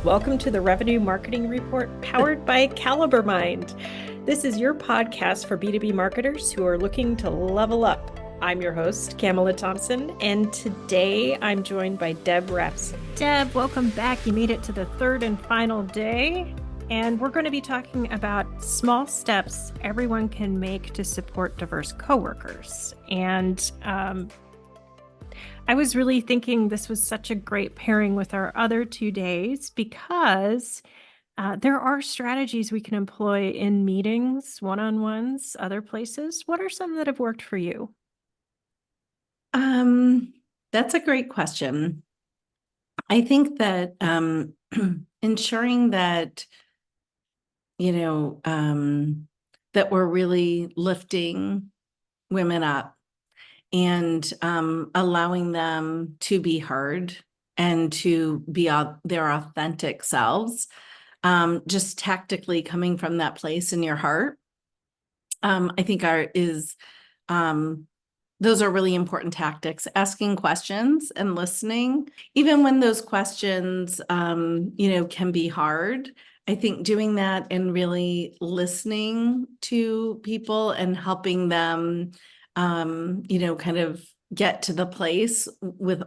Welcome to the Revenue Marketing Report powered by Caliber Mind. This is your podcast for B2B marketers who are looking to level up. I'm your host, Camela Thompson, and today I'm joined by Debe Rapson. Deb, welcome back. You made it to the third and final day, and we're going to be talking about small steps everyone can make to support diverse coworkers. And I was really thinking this was such a great pairing with our other 2 days because there are strategies we can employ in meetings, one-on-ones, other places. What are some that have worked for you? That's a great question. I think that ensuring that, that we're really lifting women up and allowing them to be heard and to be their authentic selves, just tactically coming from that place in your heart, I think those are really important tactics, asking questions and listening, even when those questions, can be hard. I think doing that and really listening to people and helping them, kind of get to the place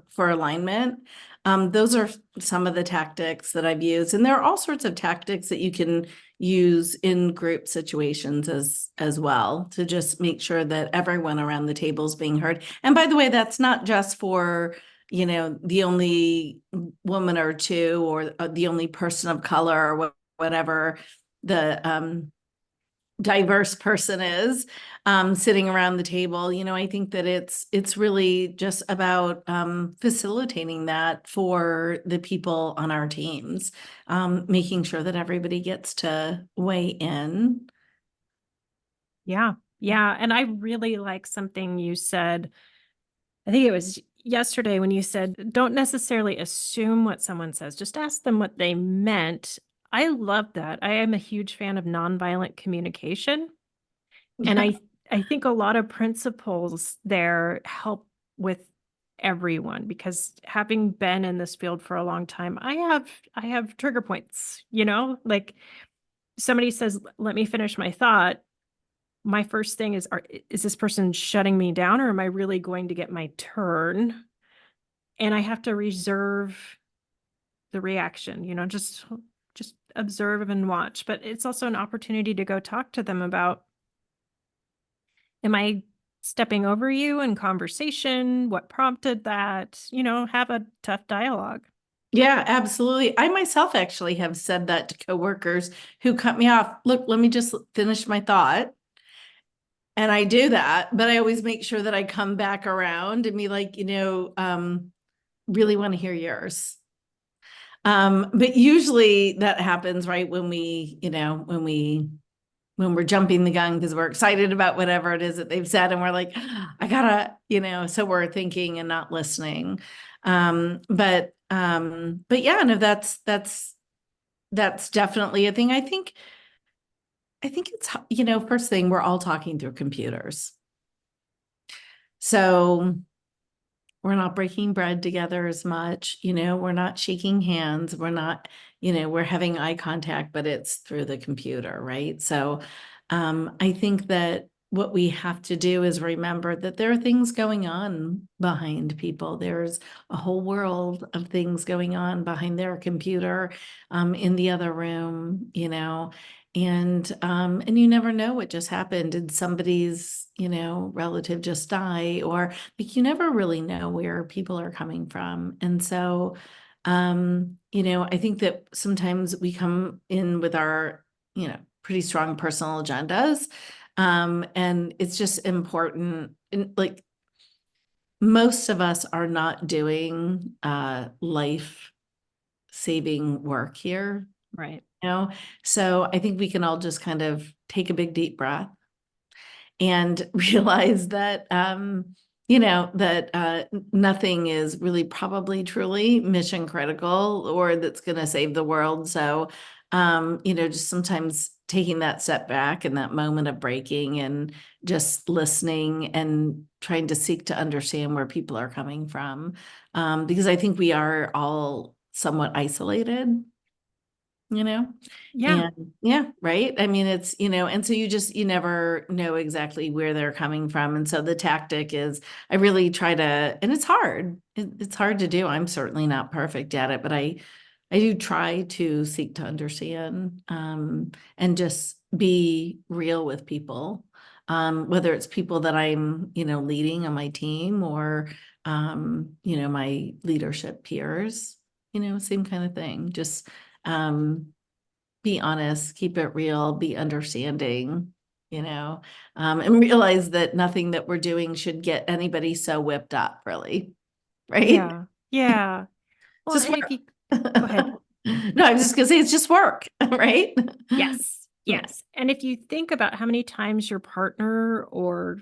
for alignment. Those are some of the tactics that I've used. And there are all sorts of tactics that you can use in group situations as well to just make sure that everyone around the table is being heard. And by the way, that's not just for, the only woman or two or the only person of color or whatever the diverse person is sitting around the table. I think that it's really just about facilitating that for the people on our teams, making sure that everybody gets to weigh in. Yeah. And I really like something you said. I think it was yesterday when you said, don't necessarily assume what someone says, just ask them what they meant. I love that. I am a huge fan of nonviolent communication. And I think a lot of principles there help with everyone because having been in this field for a long time, I have trigger points, like somebody says, let me finish my thought. My first thing is this person shutting me down or am I really going to get my turn? And I have to reserve the reaction, just observe and watch. But it's also an opportunity to go talk to them about, am I stepping over you in conversation? What prompted that? Have a tough dialogue. Yeah, absolutely. I myself actually have said that to coworkers who cut me off. Look, let me just finish my thought. And I do that, but I always make sure that I come back around and be like, really want to hear yours. But usually that happens right when we're jumping the gun because we're excited about whatever it is that they've said, and we're like, I gotta, so we're thinking and not listening. But yeah, no, that's definitely a thing. I think it's, first thing, we're all talking through computers. So we're not breaking bread together as much, we're not shaking hands, we're not, we're having eye contact, but it's through the computer, right? So I think that what we have to do is remember that there are things going on behind people. There's a whole world of things going on behind their computer, in the other room, and you never know what just happened. Did somebody's, relative just die? Or like, you never really know where people are coming from. And so, I think that sometimes we come in with our, pretty strong personal agendas. And it's just important. And like, most of us are not doing life saving work here. Right. So I think we can all just kind of take a big deep breath and realize that nothing is really probably truly mission critical or that's going to save the world. So just sometimes taking that step back and that moment of breaking and just listening and trying to seek to understand where people are coming from, because I think we are all somewhat isolated. you know? Yeah. And yeah, right. I mean, it's, and so you never know exactly where they're coming from. And so the tactic is I really try to, and it's hard. It's hard to do. I'm certainly not perfect at it, but I do try to seek to understand, and just be real with people. Whether it's people that I'm, leading on my team or, my leadership peers, same kind of thing. Just, be honest, keep it real, be understanding, and realize that nothing that we're doing should get anybody so whipped up, really, right? Yeah. Yeah. It's Well, just and if work. you go ahead. No, I was just gonna say it's just work, right? Yes. Yeah. Yes. And if you think about how many times your partner or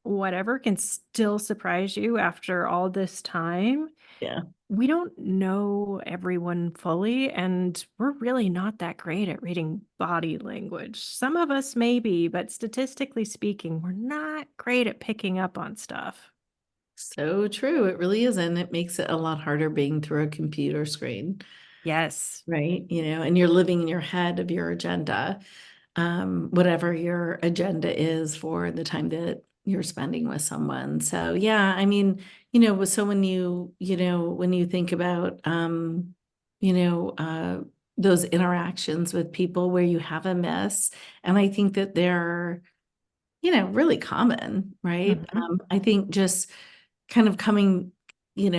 whatever can still surprise you after all this time, Yeah. we don't know everyone fully, and we're really not that great at reading body language. Some of us maybe, but statistically speaking, we're not great at picking up on stuff. So true. It really is. And it makes it a lot harder being through a computer screen, Yes. right? And you're living in your head of your agenda, whatever your agenda is for the time that you're spending with someone. So yeah, I mean, so when you think about, you know, uh, those interactions with people where you have a miss, and I think that they're, really common, right? Mhm. I think just kind of coming in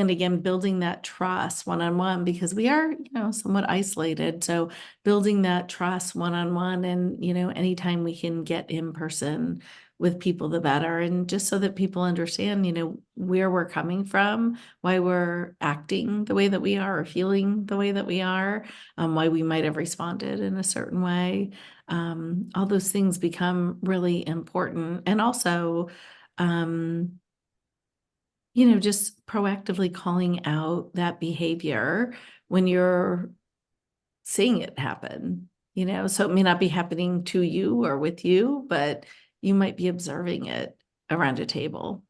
again, building that trust one-on-one because we are, somewhat isolated. So building that trust one-on-one and, anytime we can get in person with people, the better. And just so that people understand, where we're coming from, why we're acting the way that we are or feeling the way that we are, why we might have responded in a certain way. All those things become really important. And also, um, just proactively calling out that behavior when you're seeing it happen, so it may not be happening to you or with you, but you might be observing it around a table.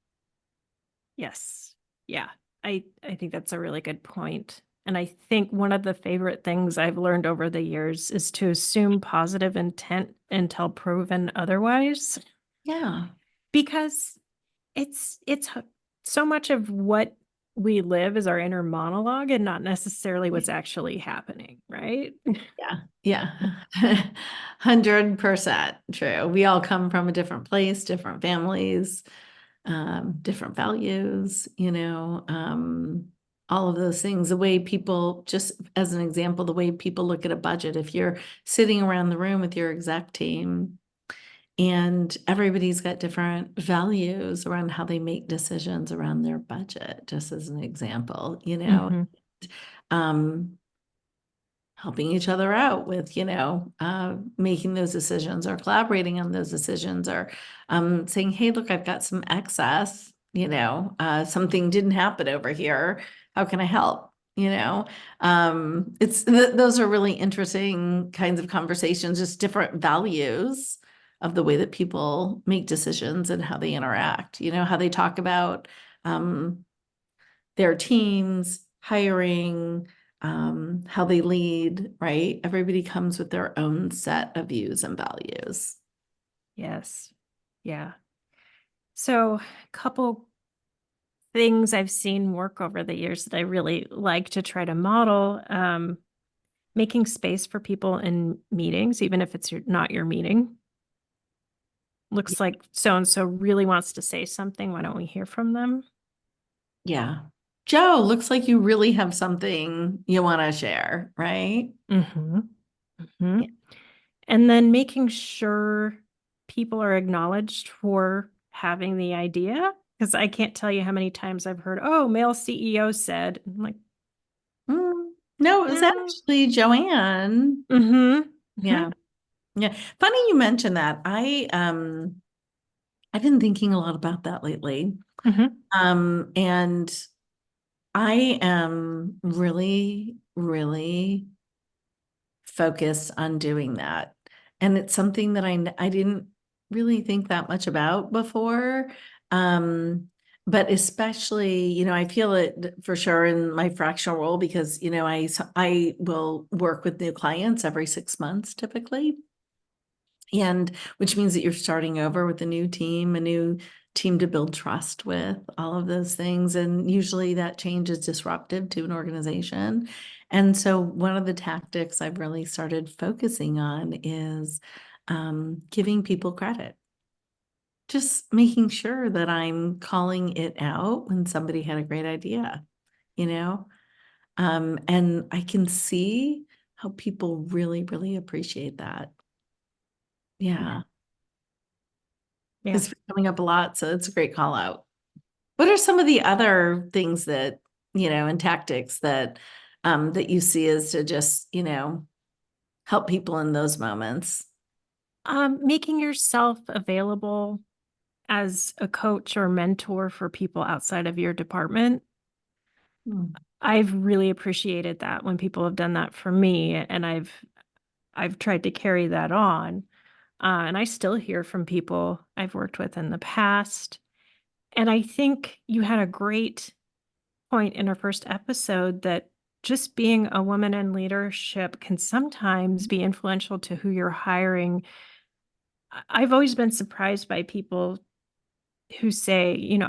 Yes. Yeah. I think that's a really good point. And I think one of the favorite things I've learned over the years is to assume positive intent until proven otherwise, Yeah. because so much of what we live is our inner monologue and not necessarily what's actually happening, right? Yeah. Yeah. 100% true. We all come from a different place, different families, different values, all of those things. The way people, just as an example, the way people look at a budget. If you're sitting around the room with your exec team and everybody's got different values around how they make decisions around their budget, just as an example, Mhm. um, helping each other out with, making those decisions or collaborating on those decisions or saying, hey, look, I've got some excess, something didn't happen over here. How can I help? Those are really interesting kinds of conversations, just different values of the way that people make decisions and how they interact, how they talk about um, their teams, hiring, how they lead, right? Everybody comes with their own set of views and values. Yes. Yeah. So, a couple things I've seen work over the years that I really like to try to model, making space for people in meetings, even if it's not your meeting. Looks like so and so really wants to say something. Why don't we hear from them? Yeah. Joe, looks like you really have something you want to share, right? Mm-hmm. Mm-hmm. Yeah. And then making sure people are acknowledged for having the idea. Because I can't tell you how many times I've heard, oh, male CEO said, I'm like, No, it was no. actually Joanne. Mm-hmm. Yeah. Yeah. Funny you mentioned that. I've been thinking a lot about that lately. Mm-hmm. And I am really, really focused on doing that. And it's something that I didn't really think that much about before. Um, but especially, I feel it for sure in my fractional role because, I will work with new clients every 6 months typically. And which means that you're starting over with a new team to build trust with, all of those things. And usually that change is disruptive to an organization. And so one of the tactics I've really started focusing on is giving people credit. Just making sure that I'm calling it out when somebody had a great idea, you know? And I can see how people really, really appreciate that. Yeah. Yeah. It's coming up a lot, so it's a great call out. What are some of the other things that, and tactics that you see as to just, help people in those moments? Making yourself available as a coach or mentor for people outside of your department. Hmm. I've really appreciated that when people have done that for me, and I've tried to carry that on. And I still hear from people I've worked with in the past. And I think you had a great point in our first episode that just being a woman in leadership can sometimes be influential to who you're hiring. I've always been surprised by people who say,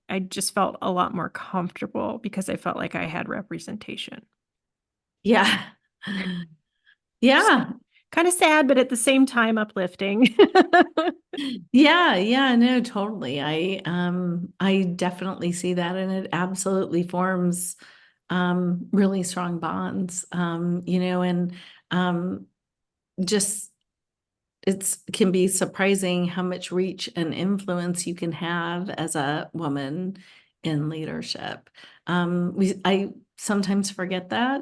I just felt a lot more comfortable because I felt like I had representation. Yeah. Just Yeah. kind of sad, but at the same time uplifting. Yeah, yeah, no, totally. I definitely see that and it absolutely forms really strong bonds. And um just it's can be surprising how much reach and influence you can have as a woman in leadership. I sometimes forget that.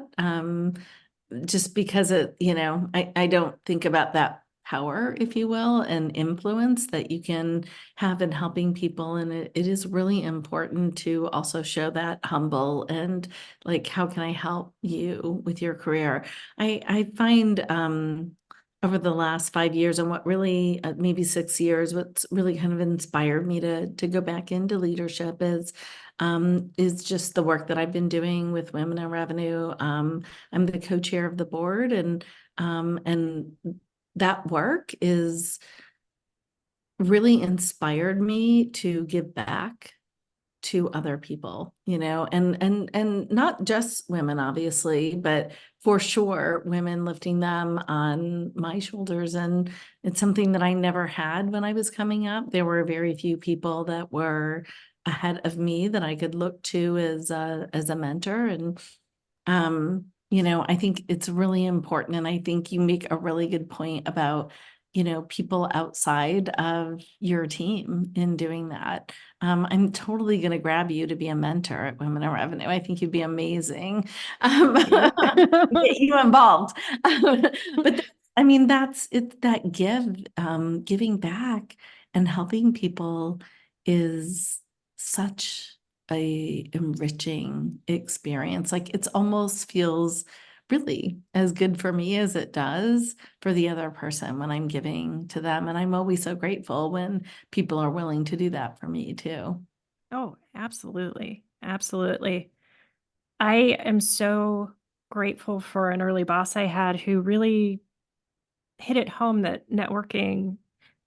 Just because I don't think about that power, if you will, and influence that you can have in helping people. And it is really important to also show that humble and like, how can I help you with your career? I find over the last 5 years and what really maybe 6 years, what's really kind of inspired me to go back into leadership is just the work that I've been doing with Women in Revenue. I'm the co-chair of the board, and that work is really inspired me to give back to other people, and not just women, obviously, but for sure, women, lifting them on my shoulders. And it's something that I never had when I was coming up. There were very few people that were ahead of me that I could look to as a mentor. And I think it's really important. And I think you make a really good point about, people outside of your team in doing that. I'm totally going to grab you to be a mentor at Women in Revenue. I think you'd be amazing. You. Get you involved. But I mean, that's it, that giving back and helping people is such a enriching experience. Like it's almost feels really as good for me as it does for the other person when I'm giving to them. And I'm always so grateful when people are willing to do that for me too. Oh, absolutely. Absolutely. I am so grateful for an early boss I had who really hit it home that networking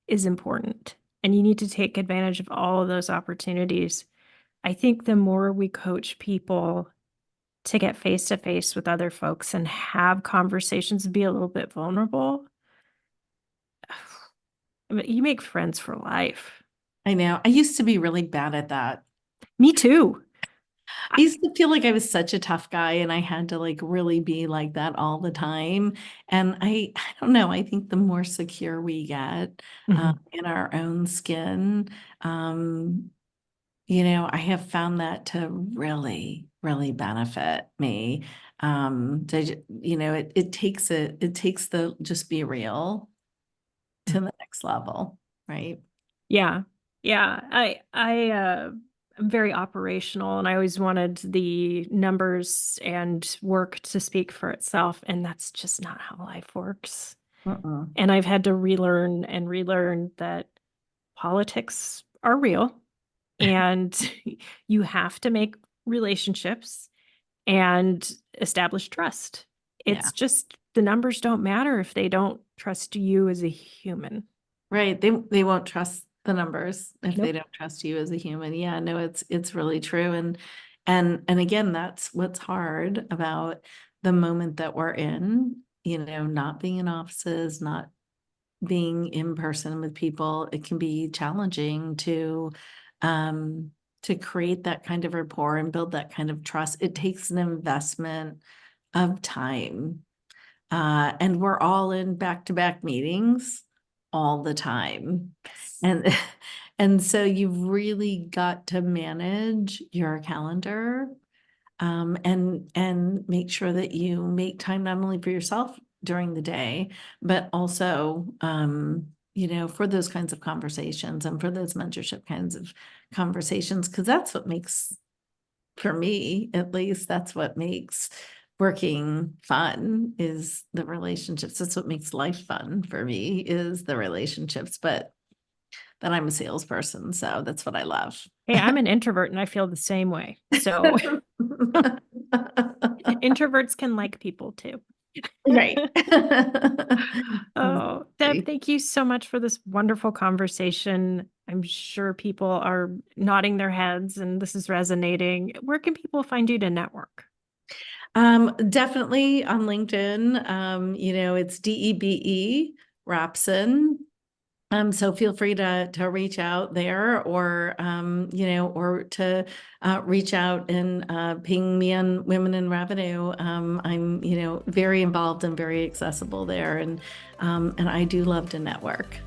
is important and you need to take advantage of all of those opportunities. I think the more we coach people to get face to face with other folks and have conversations and be a little bit vulnerable, I mean, you make friends for life. I know. I used to be really bad at that. Me too. I used to feel like I was such a tough guy and I had to like really be like that all the time. And I don't know, I think the more secure we get Mhm. in our own skin, I have found that to really, really benefit me. It takes the just be real to the next level, right? Yeah. Yeah. I'm very operational and I always wanted the numbers and work to speak for itself. And that's just not how life works. Uh-uh. And I've had to relearn and relearn that politics are real and you have to make relationships and establish trust. It's Yeah. just the numbers don't matter if they don't trust you as a human. Right. They won't trust the numbers if they Nope. don't trust you as a human. Yeah, no, it's really true. And again, that's what's hard about the moment that we're in, not being in offices, not being in person with people. It can be challenging to create that kind of rapport and build that kind of trust. It takes an investment of time. And we're all in back-to-back meetings all the time. And and so you've really got to manage your calendar, and make sure that you make time not only for yourself during the day, but also for those kinds of conversations and for those mentorship kinds of conversations, because that's what makes, for me at least, that's what makes working fun, is the relationships. That's what makes life fun for me, is the relationships. But then I'm a salesperson, so that's what I love. Hey, I'm an introvert and I feel the same way. So introverts can like people too. Right. Oh, Deb, Exactly. thank you so much for this wonderful conversation. I'm sure people are nodding their heads and this is resonating. Where can people find you to network? Definitely on LinkedIn. It's Debe Rapson. So feel free to reach out there, or or to reach out and ping me on Women in Revenue. I'm very involved and very accessible there, and I do love to network.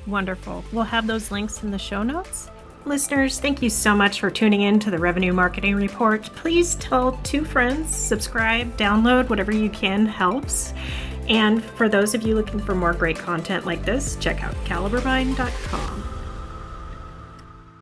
Wonderful. We'll have those links in the show notes. Listeners, thank you so much for tuning in to the Revenue Marketing Report. Please tell 2 friends, subscribe, download, whatever you can helps. And for those of you looking for more great content like this, check out calibermind.com.